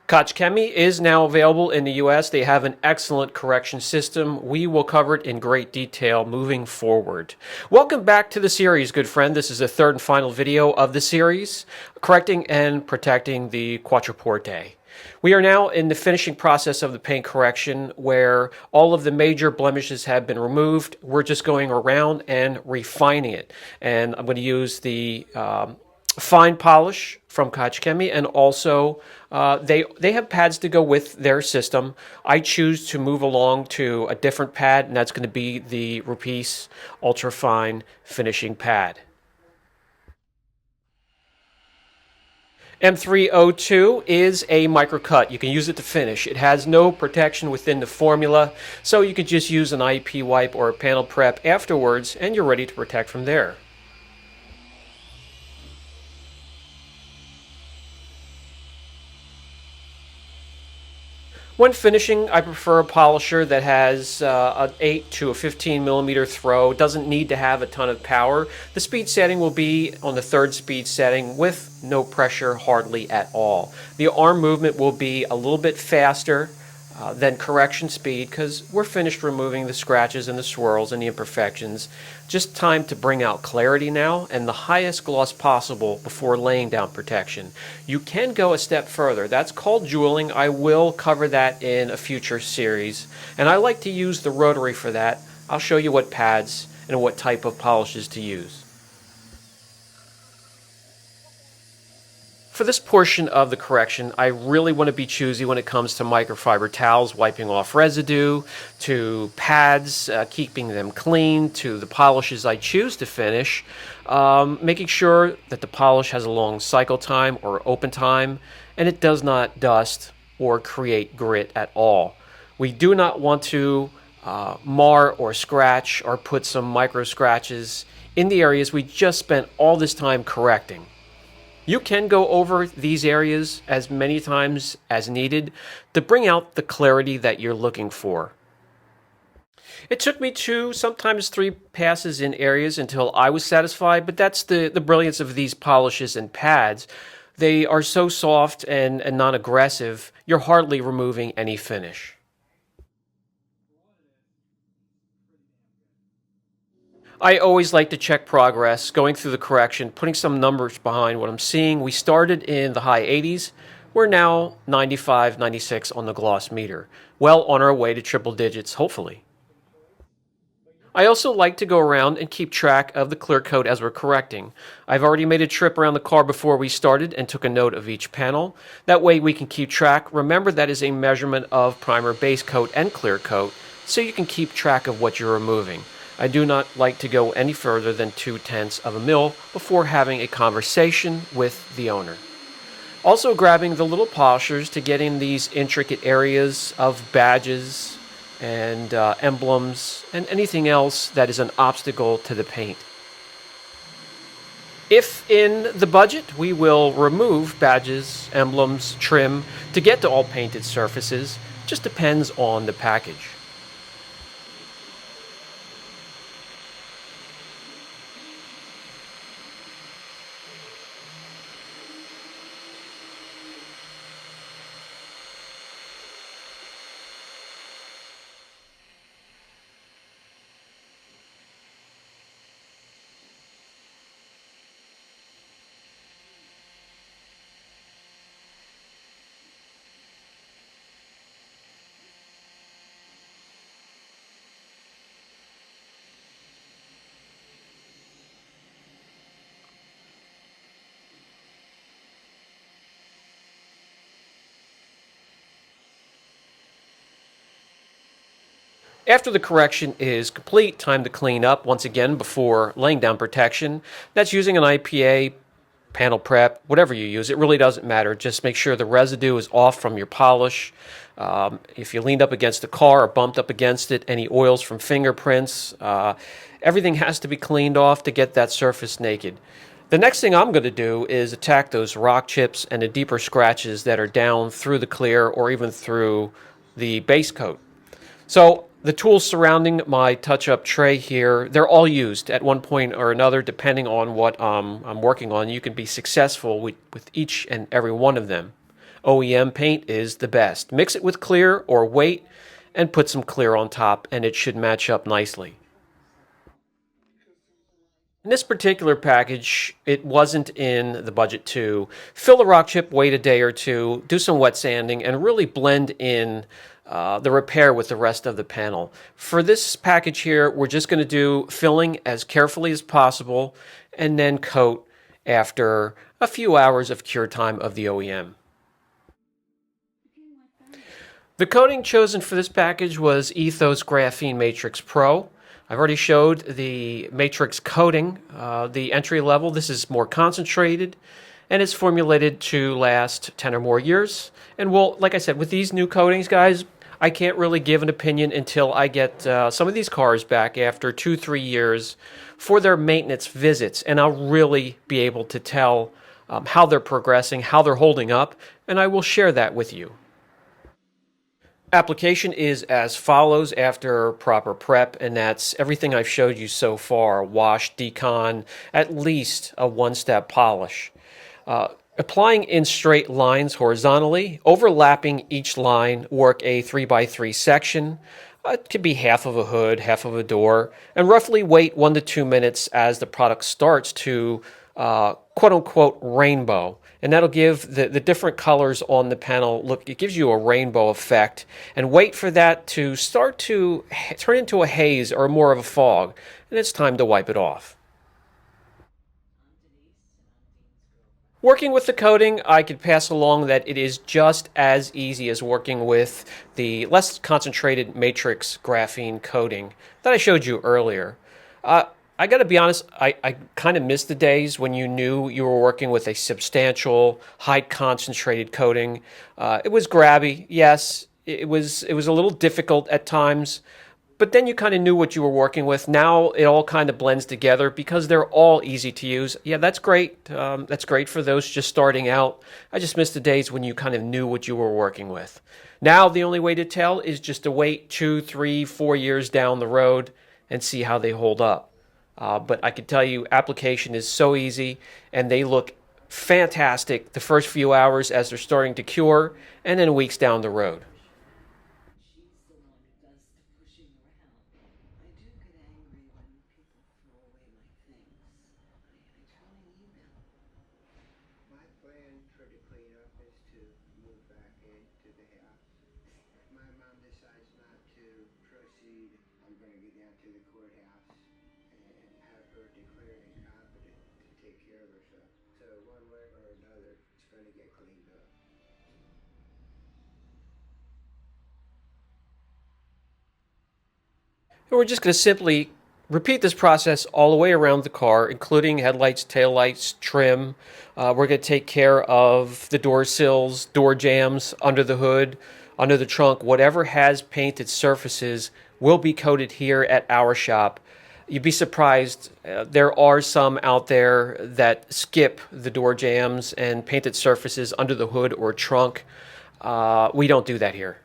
Kochchemi is now available in the US. They have an excellent correction system. We will cover it in great detail moving forward. Welcome back to the series, good friend. This is the third and final video of the series, correcting and protecting the Quattroporte. We are now in the finishing process of the paint correction where all of the major blemishes have been removed. We're just going around and refining it. And I'm going to use the fine polish from Kochchemi, and also they have pads to go with their system. I choose to move along to a different pad, and that's going to be the Rupees Ultra Fine Finishing Pad. M302 is a microcut. You can use it to finish. It has no protection within the formula, so you can just use an IEP wipe or a panel prep afterwards, and you're ready to protect from there. When finishing, I prefer a polisher that has an 8 to a 15 millimeter throw. It doesn't need to have a ton of power. The speed setting will be on the 3rd speed setting with no pressure hardly at all. The arm movement will be a little bit faster than correction speed because we're finished removing the scratches and the swirls and the imperfections. Just time to bring out clarity now and the highest gloss possible before laying down protection. You can go a step further. That's called jeweling. I will cover that in a future series, and I like to use the rotary for that. I'll show you what pads and what type of polishes to use. For this portion of the correction, I really want to be choosy when it comes to microfiber towels, wiping off residue, to pads, keeping them clean, to the polishes I choose to finish, making sure that the polish has a long cycle time or open time, and it does not dust or create grit at all. We do not want to mar or scratch or put some micro scratches in the areas we just spent all this time correcting. You can go over these areas as many times as needed to bring out the clarity that you're looking for. It took me 2, sometimes 3 passes in areas until I was satisfied, but that's the brilliance of these polishes and pads. They are so soft and non-aggressive, you're hardly removing any finish. I always like to check progress, going through the correction, putting some numbers behind what I'm seeing. We started in the high 80s. We're now 95, 96 on the gloss meter. Well on our way to triple digits, hopefully. I also like to go around and keep track of the clear coat as we're correcting. I've already made a trip around the car before we started and took a note of each panel. That way we can keep track. Remember, that is a measurement of primer, base coat, and clear coat, so you can keep track of what you're removing. I do not like to go any further than 0.2 of a mil before having a conversation with the owner. Also grabbing the little polishers to get in these intricate areas of badges and emblems and anything else that is an obstacle to the paint. If in the budget, we will remove badges, emblems, trim to get to all painted surfaces. Just depends on the package. After the correction is complete, time to clean up once again before laying down protection. That's using an IPA, panel prep, whatever you use. It really doesn't matter. Just make sure the residue is off from your polish. If you leaned up against the car or bumped up against it, any oils from fingerprints, everything has to be cleaned off to get that surface naked. The next thing I'm going to do is attack those rock chips and the deeper scratches that are down through the clear or even through the base coat. So the tools surrounding my touch-up tray here, they're all used at one point or another, depending on what I'm working on. You can be successful with each and every one of them. OEM paint is the best. Mix it with clear or wait and put some clear on top, and it should match up nicely. In this particular package, it wasn't in the budget to fill the rock chip, wait a day or two, do some wet sanding, and really blend in the repair with the rest of the panel. For this package here, we're just going to do filling as carefully as possible and then coat after a few hours of cure time of the OEM. The coating chosen for this package was Ethos Graphene Matrix Pro. I've already showed the matrix coating, the entry level. This is more concentrated, and it's formulated to last 10 or more years. And well, like I said, with these new coatings, guys, I can't really give an opinion until I get some of these cars back after 2-3 years for their maintenance visits, and I'll really be able to tell how they're progressing, how they're holding up, and I will share that with you. Application is as follows after proper prep, and that's everything I've showed you so far: wash, decon, at least a one-step polish. Applying in straight lines horizontally, overlapping each line, work a 3x3 section. It could be half of a hood, half of a door, and roughly wait 1 to 2 minutes as the product starts to quote-unquote rainbow. And that'll give the different colors on the panel, look, it gives you a rainbow effect. And wait for that to start to turn into a haze or more of a fog. And it's time to wipe it off. Working with the coating, I could pass along that it is just as easy as working with the less concentrated matrix graphene coating that I showed you earlier. I got to be honest, I kind of miss the days when you knew you were working with a substantial, high concentrated coating. It was grabby, yes. It was a little difficult at times, but then you kind of knew what you were working with. Now it all kind of blends together because they're all easy to use. Yeah, that's great. That's great for those just starting out. I just miss the days when you kind of knew what you were working with. Now the only way to tell is just to wait 2, 3, 4 years down the road and see how they hold up. But I can tell you, application is so easy, and they look fantastic the first few hours as they're starting to cure, and then weeks down the road. My plan for the cleanup is to move back into the house. If my mom decides not to proceed, I'm going to get down to the courthouse and have her declared incompetent to take care of herself. So one way or another, it's going to get cleaned up. And we're just going to simply repeat this process all the way around the car, including headlights, taillights, trim. We're going to take care of the door sills, door jambs, under the hood, under the trunk. Whatever has painted surfaces will be coated here at our shop. You'd be surprised. There are some out there that skip the door jambs and painted surfaces under the hood or trunk. We don't do that here.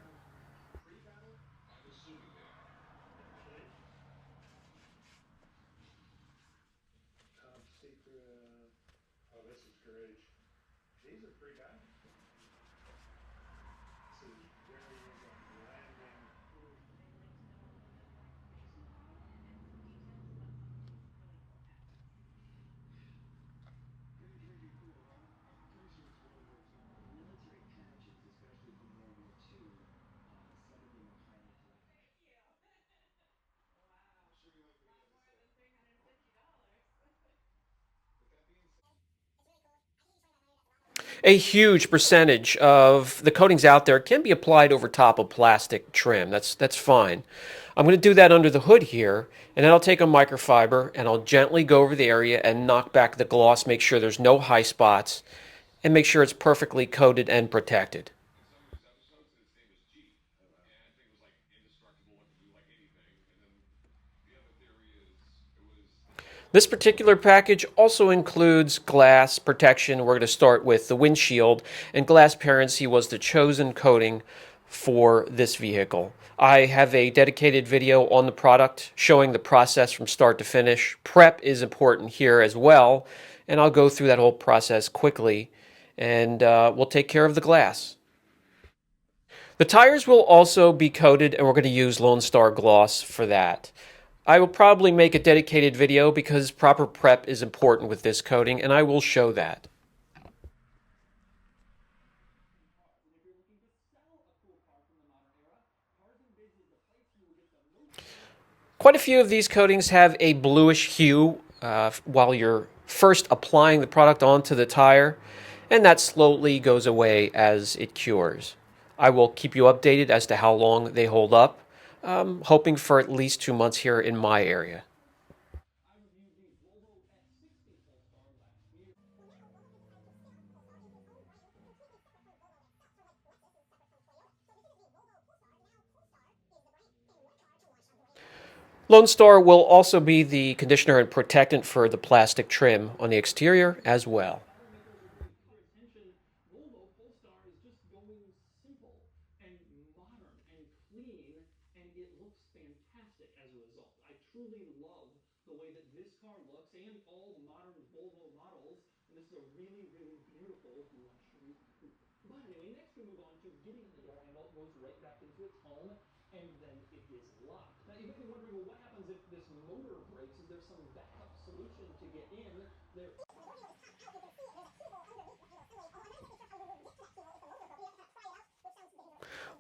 A huge percentage of the coatings out there can be applied over top of plastic trim. That's fine. I'm going to do that under the hood here, and then I'll take a microfiber and I'll gently go over the area and knock back the gloss, make sure there's no high spots, and make sure it's perfectly coated and protected. This particular package also includes glass protection. We're going to start with the windshield, and glass parency was the chosen coating for this vehicle. I have a dedicated video on the product showing the process from start to finish. Prep is important here as well, and I'll go through that whole process quickly. and we'll take care of the glass. The tires will also be coated, and we're going to use Lone Star Gloss for that. I will probably make a dedicated video because proper prep is important with this coating, and I will show that. Quite a few of these coatings have a bluish hue while you're first applying the product onto the tire, and that slowly goes away as it cures. I will keep you updated as to how long they hold up, hoping for at least 2 months here in my area. Lone Star will also be the conditioner and protectant for the plastic trim on the exterior as well.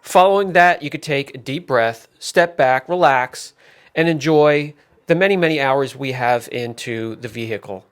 Following that, you could take a deep breath, step back, relax, and enjoy the many, many hours we have into the vehicle.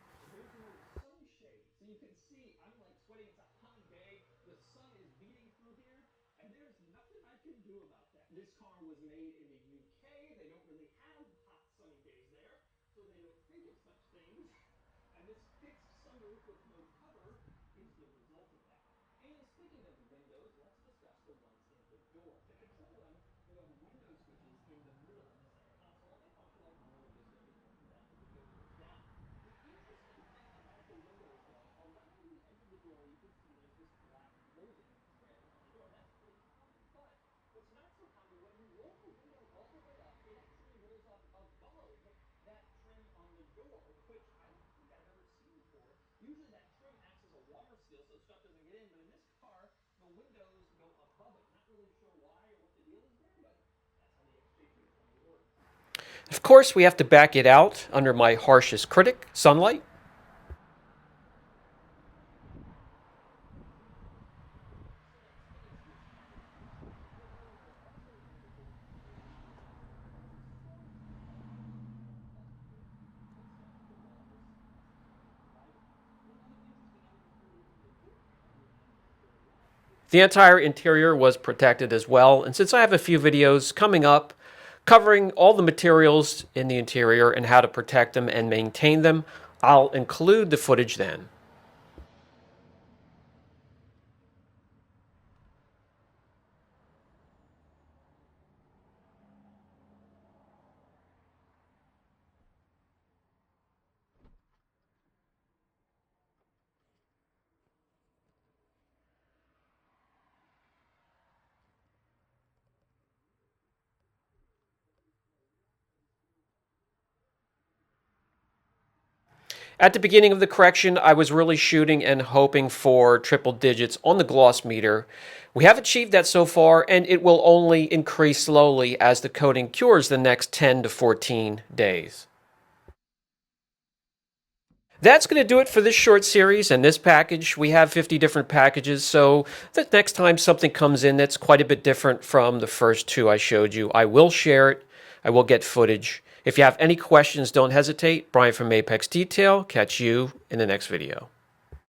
Of course, we have to back it out under my harshest critic, sunlight. The entire interior was protected as well, and since I have a few videos coming up covering all the materials in the interior and how to protect them and maintain them, I'll include the footage then. At the beginning of the correction, I was really shooting and hoping for triple digits on the gloss meter. We have achieved that so far, and it will only increase slowly as the coating cures the next 10 to 14 days. That's going to do it for this short series and this package. We have 50 different packages, so the next time something comes in that's quite a bit different from the first two I showed you, I will share it. I will get footage. If you have any questions, don't hesitate. Brian from Apex Detail. Catch you in the next video.